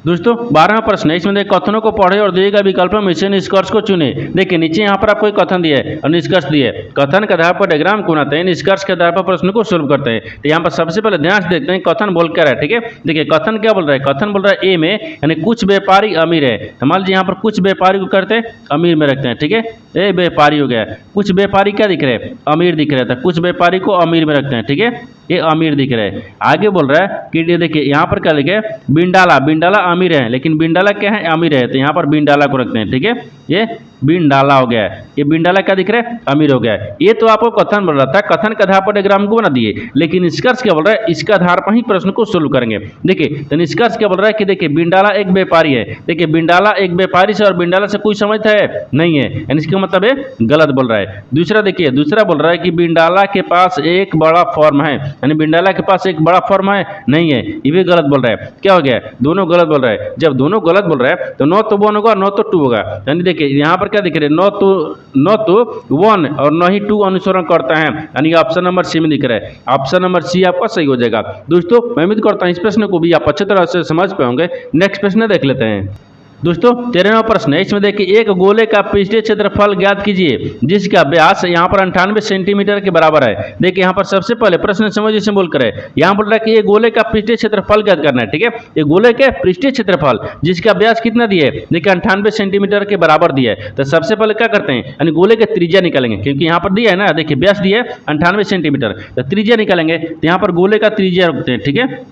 दोस्तों 12वां प्रश्न है, इसमें देखिए कथनों को पढ़े और दिए गए विकल्पों में से निष्कर्ष को चुने। देखिए नीचे यहाँ पर आपको एक कथन दिया है और निष्कर्ष दिए। कथन के आधार पर डायग्राम को बनाते हैं, निष्कर्ष के आधार पर प्रश्न को सोल्व करते हैं। तो यहाँ पर सबसे पहले ध्यान से देखते हैं कथन बोल क्या रहा है, ठीक है। देखिए कथन क्या बोल रहा है, कथन बोल रहा है ए में, यानी कुछ व्यापारी अमीर है। मान लीजिए यहाँ पर कुछ व्यापारी को करते हैं अमीर में रखते हैं, ठीक है, ए व्यापारी हो गया। कुछ व्यापारी क्या दिख रहे हैं, अमीर दिख रहा था, कुछ व्यापारी को अमीर में रखते हैं, ठीक है, ये अमीर दिख रहा है। आगे बोल रहा है कि देखिए यहाँ पर क्या लिखे, बिंडाला, बिंडाला अमीर है, लेकिन बिंडाला क्या है, अमीर है, तो यहाँ पर बिंडाला को रखते हैं, ठीक है, ये बिंडाला हो गया है। ये बिंडाला क्या दिख रहा है, अमीर हो गया है। ये तो आपको कथन बोल रहा था, कथन के आधार पर डायग्राम को बना दिए, लेकिन निष्कर्ष क्या बोल रहा है, इसके आधार पर ही प्रश्न को सोल्व करेंगे। देखिए तो निष्कर्ष क्या बोल रहा है कि देखिए बिंडाला एक व्यापारी है। देखिए बिंडाला एक व्यापारी से और बिंडाला से कोई समझता है नहीं है, यानी इसका मतलब है गलत बोल रहा है। दूसरा देखिए, दूसरा बोल रहा है कि बिंडाला के पास एक बड़ा फॉर्म है, यानी बिंडाला के पास एक बड़ा फॉर्म है, नहीं है, ये भी गलत बोल रहा है। क्या हो गया, दोनों गलत बोल रहा है। जब दोनों गलत बोल रहा है तो नो तो 1 होगा, नो तो 2 होगा। यानी देखिए यहाँ पर क्या दिख रहा है, नो तो 1 और न ही 2 अनुसरण करता है, यानी ऑप्शन नंबर सी में दिख रहा है। ऑप्शन नंबर सी आपका सही हो जाएगा। दोस्तों मैं उम्मीद करता हूँ इस प्रश्न को भी आप अच्छी तरह से समझ पाएंगे। नेक्स्ट प्रश्न देख लेते हैं। दोस्तों 13वां प्रश्न है, इसमें देखिए एक गोले का पृष्ठीय क्षेत्रफल ज्ञात कीजिए जिसका व्यास यहाँ पर 98 सेंटीमीटर के बराबर है। देखिए यहाँ पर सबसे पहले प्रश्न समझिए से बोल कर है, यहाँ बोल रहा है कि ये गोले का पृष्ठीय क्षेत्रफल ज्ञात करना है, ठीक है। ये गोले के पृष्ठीय क्षेत्रफल जिसका व्यास कितना दिया है, देखिए 98 सेंटीमीटर के बराबर दिया है। तो सबसे पहले क्या करते हैं, यानी गोले के त्रिज्या निकालेंगे, क्योंकि यहाँ पर दिया है ना, देखिए व्यास दिया है 98 सेंटीमीटर, तो त्रिज्या निकालेंगे। तो यहाँ पर गोले का त्रिज्या रखते हैं, ठीक है,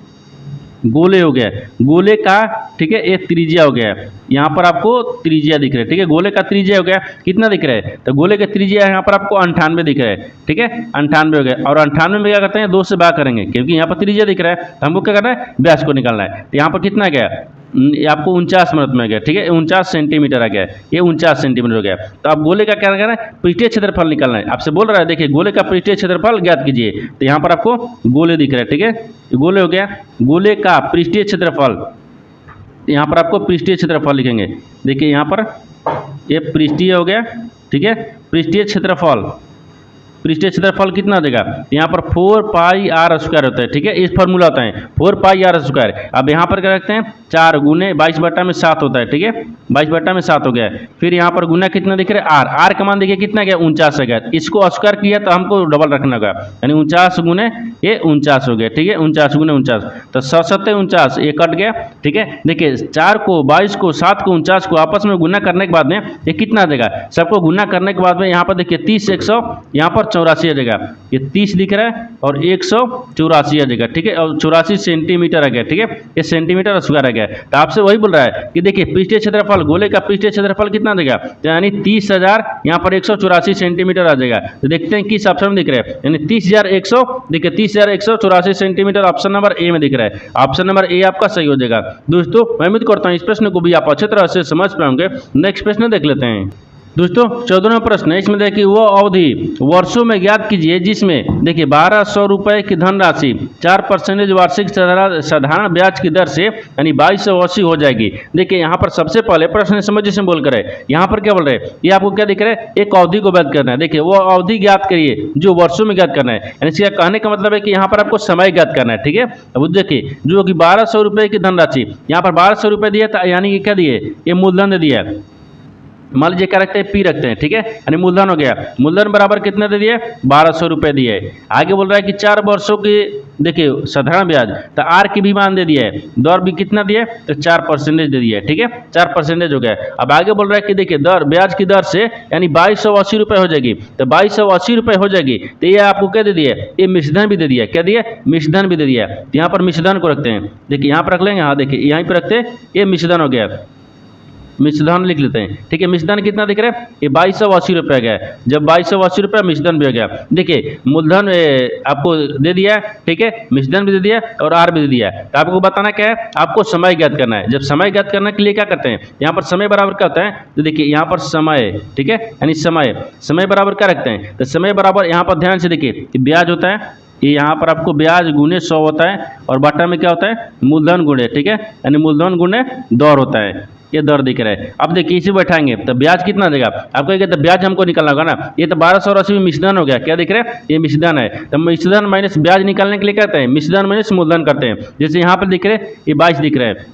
गोले हो गया, गोले का, ठीक है, ये त्रिज्या हो गया। यहाँ पर आपको त्रिज्या दिख रहा है, ठीक है, गोले का त्रिज्या हो गया, कितना दिख रहा है, तो गोले का त्रिज्या यहाँ पर आपको 98 दिख रहा है, ठीक है, 98 हो गया। और 98 में क्या करते हैं, 2 से भाग करेंगे, क्योंकि यहाँ पर त्रिज्या दिख रहा है, तो हमको क्या करना है, व्यास को निकालना है। तो यहाँ पर कितना गया, आपको 49 मिनट में गया, ठीक है, 49 सेंटीमीटर आ गया, ये 49 सेंटीमीटर हो गया। तो अब गोले का क्या करना है, पृष्ठीय क्षेत्रफल निकालना है। आपसे बोल रहा है देखिए गोले का पृष्ठीय क्षेत्रफल ज्ञात कीजिए। तो यहाँ पर आपको गोले दिख रहा है, ठीक है, गोले हो गया, गोले का पृष्ठीय क्षेत्रफल, यहाँ पर आपको पृष्ठीय क्षेत्रफल लिखेंगे। देखिए यहाँ पर ये पृष्ठीय हो गया, ठीक है, पृष्ठीय क्षेत्रफल, पृष्ठीय क्षेत्रफल कितना देगा, यहाँ पर 4 पाई आर स्क्वायर होता है, ठीक है, इस फॉर्मूला होता है 4 पाई आर स्क्वायर। अब यहाँ पर क्या रखते हैं 4 गुने 22/7 होता है, ठीक है, 22/7 हो गया। फिर यहाँ पर गुना कितना दिख रहा है आर, आर का मान देखिए कितना गया 49 है गया, इसको स्क्वायर किया तो हमको डबल रखना होगा, यानी 49 गुने ये 49 हो गया, ठीक है, 49 गुने 49 तो 7×7 ये कट गया, ठीक है। देखिए 4 को 22 को 7 को 49 को आपस में गुना करने के बाद में ये कितना देगा, सबको गुना करने के बाद में यहाँ पर देखिए 30 100 यहाँ पर 84 आ जाएगा, ये 30 दिख रहा है और 184 आ जाएगा, ठीक है, और 84 सेंटीमीटर आ गया, ठीक है, ये सेंटीमीटर स्क्वायर आ गया। तो आपसे वही बोल रहा है कि देखिए पृष्ठीय क्षेत्रफल, गोले का पृष्ठीय क्षेत्रफल कितना देगा, यानी 30,000 यहाँ पर 184 सेंटीमीटर आ जाएगा। तो देखते हैं किस ऑप्शन में दिख रहा है, यानी 30,100, देखिए 30,184 सेंटीमीटर ऑप्शन नंबर ए में दिख रहा है, ऑप्शन नंबर ए आपका सही हो जाएगा। दोस्तों मैं उम्मीद करता हूँ इस प्रश्न को भी आप अच्छी तरह से समझ पाएंगे। नेक्स्ट प्रश्न देख लेते हैं। दोस्तों 14वां प्रश्न है, इसमें देखिए वो अवधि वर्षों में ज्ञात कीजिए जिसमें देखिए 1200 रुपये की धनराशि 4% वार्षिक साधारण ब्याज की दर से यानी 2280 हो जाएगी। देखिए यहाँ पर सबसे पहले प्रश्न समझ से बोल कर है, यहाँ पर क्या बोल रहे हैं, ये आपको क्या दिख रहा है, एक अवधि को ज्ञात करना है। देखिए वो अवधि ज्ञात करिए जो वर्षों में ज्ञात करना है, यानी इसका कहने का मतलब है कि यहाँ पर आपको समय ज्ञात करना है, ठीक है। अब देखिए जो कि 1200 रुपये की धनराशि, यहाँ पर 1200 रुपये दिया था, यानी कि क्या दिए, ये मूलधन दिया है, मान लीजिए क्या रखते हैं पी रखते हैं, ठीक है, यानी मूलधन हो गया, मूलधन बराबर कितने दे दिए 1200 रुपये दिए। आगे बोल रहा है कि 4 वर्षों की देखिए साधारण ब्याज, तो आर की भी मान दे दिया है, दर भी कितना दिए तो 4% दे दिया है, ठीक है, 4% हो गया। अब आगे बोल रहा है कि देखिए दर ब्याज की दर से यानी 2280 रुपये हो जाएगी, तो 2280 रुपये हो जाएगी, तो ये आपको क्या दे दिया, ये मिश्रधन भी दे दिया, क्या दिया मिश्रधन भी दे दिया। तो यहाँ पर मिश्रधन को रखते हैं, देखिए यहाँ पर रख लेंगे, हाँ देखिए यहीं पर रखते हैं, ये मिश्रधन हो गया, मिश्रधन लिख लेते हैं, ठीक है। मिश्रधन कितना दिख रहा है, ये 2280 रुपये गया, जब 2280 रुपये मिश्रधन भी हो गया। देखिए मूलधन आपको दे दिया, ठीक है, मिश्रधन भी दे दिया और आर भी दे दिया। तो आपको बताना क्या है, आपको समय ज्ञात करना है। जब समय ज्ञात करने के लिए क्या करते हैं, यहाँ पर समय बराबर क्या होता है, तो देखिए यहाँ पर समय, ठीक है, यानी समय बराबर क्या रखते हैं, तो समय बराबर यहाँ पर ध्यान से देखिए ब्याज होता है, ये यहाँ पर आपको ब्याज गुने 100 होता है और बटा में क्या होता है मूलधन गुणे, ठीक है, यानी मूलधन गुणे दर होता है, ये दर दिख रहा है। अब देखिए इसे बैठाएंगे तो ब्याज कितना देगा, आपको ये तो ब्याज हमको निकालना होगा ना, ये तो 1280 में मिश्रधन हो गया, क्या दिख रहा है ये मिश्रधन है, तो मिश्रधन माइनस ब्याज निकालने के लिए कहते हैं मिश्रधन माइनस मूलधन करते हैं। जैसे यहाँ पर दिख रहे हैं ये 22 दिख रहा है,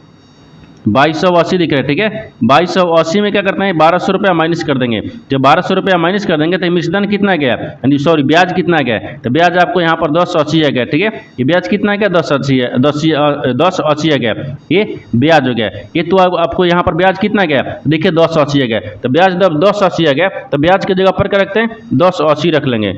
2280 दिख रहा है, ठीक है, 2280 में क्या करते हैं 1200 रुपया माइनस कर देंगे, जब 1200 रुपया माइनस कर देंगे तो मिश्रधन कितना गया, यानी सॉरी ब्याज कितना गया, तो ब्याज आपको यहाँ पर 1080 आ गया, ठीक है, ये ब्याज कितना गया 1080 आ गया, ये ब्याज हो गया। ये तो आपको यहाँ पर ब्याज कितना गया, देखिए 1080 आ गया, तो ब्याज जब 1080 आ गया तो ब्याज की जगह पर क्या रखते हैं 1080 रख लेंगे,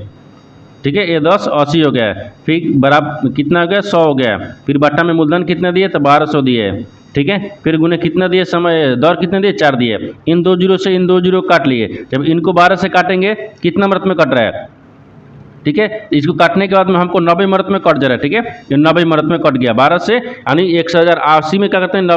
ठीक है, ये 1080 हो गया। फिर बराबर कितना हो गया 100 हो गया, फिर बट्टा में मूलधन कितना दिए तो 1200 दिए, ठीक है, फिर गुने कितना दिए समय दर कितने दिए 4 दिए, इन 2 जीरो से इन 2 जीरो काट लिए, जब इनको 12 से काटेंगे कितना मिनट में कट रहा है, ठीक है, इसको काटने के बाद में हमको 90 मिनट में कट जा रहा है, ठीक है, ये 90 मिनट में कट गया 12 से, यानी 1080 में क्या करते हैं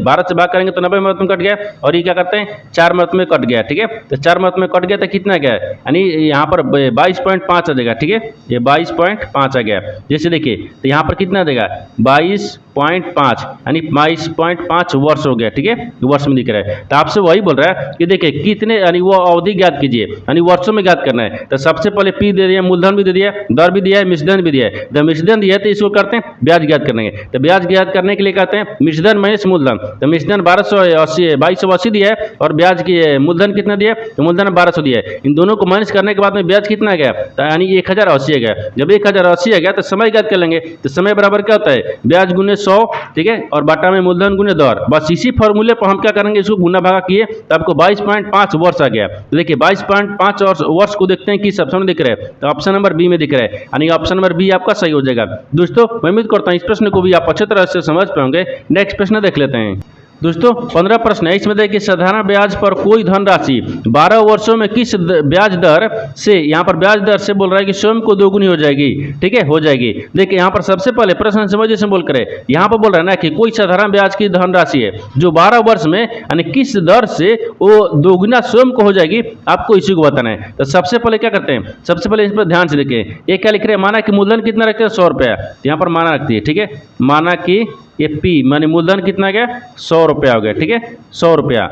12 से भाग करेंगे तो 90 मिनट में कट गया, और ये क्या करते हैं 4 मिनट में कट गया, ठीक है, तो 4 मिनट में कट गया तो कितना गया, यानी यहाँ पर 22.5 आ जाएगा, ठीक है, ये 22.5 आ गया। जैसे देखिए तो यहाँ पर कितना देगा 22.5 यानी 22.5 वर्ष हो गया, ठीक है, वर्ष में दिख रहा है। तो आपसे वही बोल रहा है कि देखिए कितने यानी वो अवधि ज्ञात कीजिए, यानी वर्षों में ज्ञात करना है। तो सबसे पहले पी दे दिया, मूलधन भी दे दिया, दर भी दिया है, मिश्रधन भी दिया है। जब मिश्रधन दिया है तो इसको करते हैं ब्याज ज्ञात करने के, तो ब्याज ज्ञात करने के लिए कहते हैं मिश्रधन माइनस मूलधन। तो मिश्रधन 2280 दिया है और ब्याज की मूलधन कितना दिया है, तो मूलधन 1200 दिया है, इन दोनों को माइनस करने के बाद में ब्याज कितना गया, तो यानी 1080 आ गया। जब 1080 आ गया तो समय ज्ञात कर लेंगे, तो समय बराबर क्या होता है ब्याज गुने 100, ठीक है, और बाटा में मूलधन गुने दर। बस इसी फॉर्मूले पर हम क्या करेंगे, इसको गुना भागा किए तो आपको 22.5 वर्ष आ गया। देखिए 22.5 वर्ष को देखते हैं किस ऑप्शन में दिख रहा है, तो ऑप्शन नंबर बी में दिख रहा है, यानी ऑप्शन नंबर बी आपका सही हो जाएगा। दोस्तों मैं उम्मीद करता हूं इस प्रश्न को भी आप अच्छी तरह से समझ पाएंगे। नेक्स्ट प्रश्न देख लेते हैं। दोस्तों 15 प्रश्न है, इसमें देखिए साधारण ब्याज पर कोई धनराशि 12 वर्षों में किस ब्याज दर से, यहाँ पर ब्याज दर से बोल रहा है कि स्वयं को दोगुनी हो जाएगी, ठीक है, हो जाएगी। देखिए यहाँ पर सबसे पहले प्रश्न समझिए से बोल करे, यहाँ पर बोल रहा है ना कि कोई साधारण ब्याज की धनराशि है जो 12 वर्ष में यानी किस दर से वो दोगुना स्वयं को हो जाएगी, आपको इसी को बताना है। तो सबसे पहले क्या करते हैं, सबसे पहले इस पर ध्यान से देखिए, ये क्या लिख रहे हैं, माना कि मूलधन कितना रखते हैं 100 रुपया, यहाँ पर माना रखती है, ठीक है, माना कि ये पी माने मूलधन कितना गया 100 रुपया हो गया, ठीक है, 100 रुपया,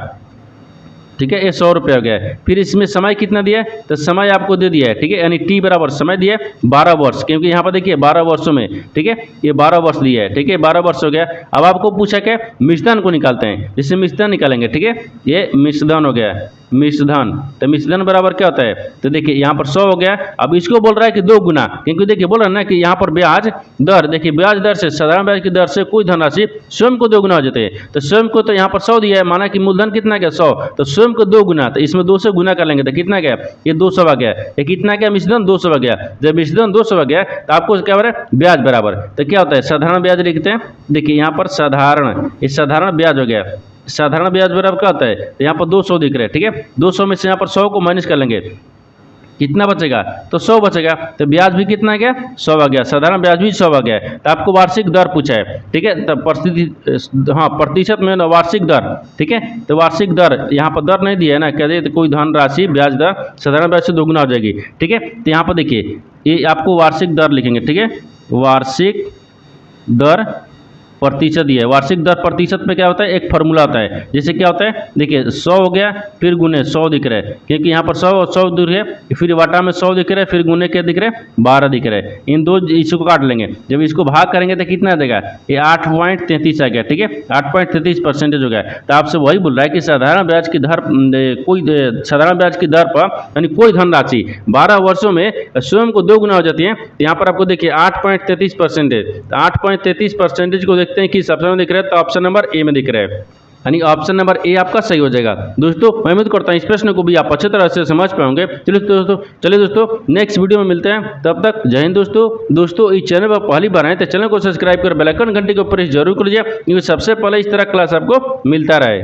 ठीक है, ये 100 रुपये हो गया है। फिर इसमें समय कितना दिया है, तो समय आपको दे दिया है, ठीक है, यानी टी बराबर समय दिया है 12 वर्ष, क्योंकि यहाँ पर देखिए 12 वर्षों में, ठीक है, ये 12 वर्ष दिया है, ठीक है, 12 वर्ष हो गया। अब आपको पूछा क्या, मिश्रधन को निकालते हैं, जिससे मिश्रधन निकालेंगे, ठीक है, ये मिश्रधन हो गया, मिश्रधन। तो मिश्रधन बराबर क्या होता है, तो देखिए यहाँ पर 100 हो गया। अब इसको बोल रहा है कि 2 गुना, क्योंकि देखिए बोल रहा है ना कि यहाँ पर ब्याज दर, देखिए ब्याज दर से, साधारण ब्याज की दर से कोई धनराशि स्वयं को 2 गुना हो जाते हैं। तो स्वयं को तो यहाँ पर 100 दिया है, माना कि मूलधन कितना गया 100, तो स्वयं को 2 गुना, तो इसमें 2 से गुना कर लेंगे तो कितना गया, ये 200 आ गया। ये कितना गया, मिश्रधन 200 आ गया। जब मिश्रधन 200 आ गया तो आपको क्या हो रहा है, ब्याज बराबर, तो क्या होता है, साधारण ब्याज लिखते हैं। देखिए यहाँ पर साधारण, ये साधारण ब्याज हो गया। साधारण ब्याज बराबर क्या होता है, तो यहाँ पर 200 दिख रहा है, ठीक है, 200 में से यहाँ पर 100 को माइनस कर लेंगे, कितना बचेगा, तो 100 बचेगा। तो ब्याज भी कितना आ गया, 100 आ गया, साधारण ब्याज भी 100 आ गया। तो आपको वार्षिक दर पूछा है, ठीक है, तो प्रतिशत में ना वार्षिक दर, ठीक है, तो वार्षिक दर यहाँ पर दर नहीं दिया है ना, कह दे तो कोई धन राशि ब्याज दर साधारण ब्याज से 2 गुना हो जाएगी, ठीक है। तो यहाँ पर देखिए ये आपको वार्षिक दर लिखेंगे, ठीक है, वार्षिक दर प्रतिशत दिया है। वार्षिक दर प्रतिशत में क्या होता है, एक फार्मूला होता है, जैसे क्या होता है, देखिए 100 हो गया, फिर गुने 100 दिख रहा है, क्योंकि यहाँ पर 100 100 दूर है, फिर वाटा में 100 दिख रहा है, फिर गुने क्या दिख रहा है, 12 दिख रहा है। इन दो इसको काट लेंगे, जब इसको भाग करेंगे तो कितना देगा, ये 8.33 आ गया, ठीक है, 8.33% हो गया। तो आपसे वही बोल रहा है कि साधारण ब्याज की दर, कोई साधारण ब्याज की दर पर यानी कोई धनराशि 12 वर्षों में स्वयं को 2 गुना हो जाती है। यहाँ पर आपको देखिए 8.33% है, 8.33% को देखते हैं कि ऑप्शन में दिख रहा है, तो ऑप्शन नंबर ए में दिख रहा है, यानी ऑप्शन नंबर ए आपका सही हो जाएगा। दोस्तों मैं उम्मीद करता हूँ इस प्रश्न को भी आप अच्छे तरह से समझ पाओगे। चलिए दोस्तों नेक्स्ट वीडियो में मिलते हैं, तब तक जय हिंद दोस्तों इस चैनल पर पहली बार आए तो चैनल को सब्सक्राइब कर बेल आइकन घंटी के ऊपर जरूर कर लीजिए, क्योंकि सबसे पहले इस तरह क्लास आपको मिलता रहे।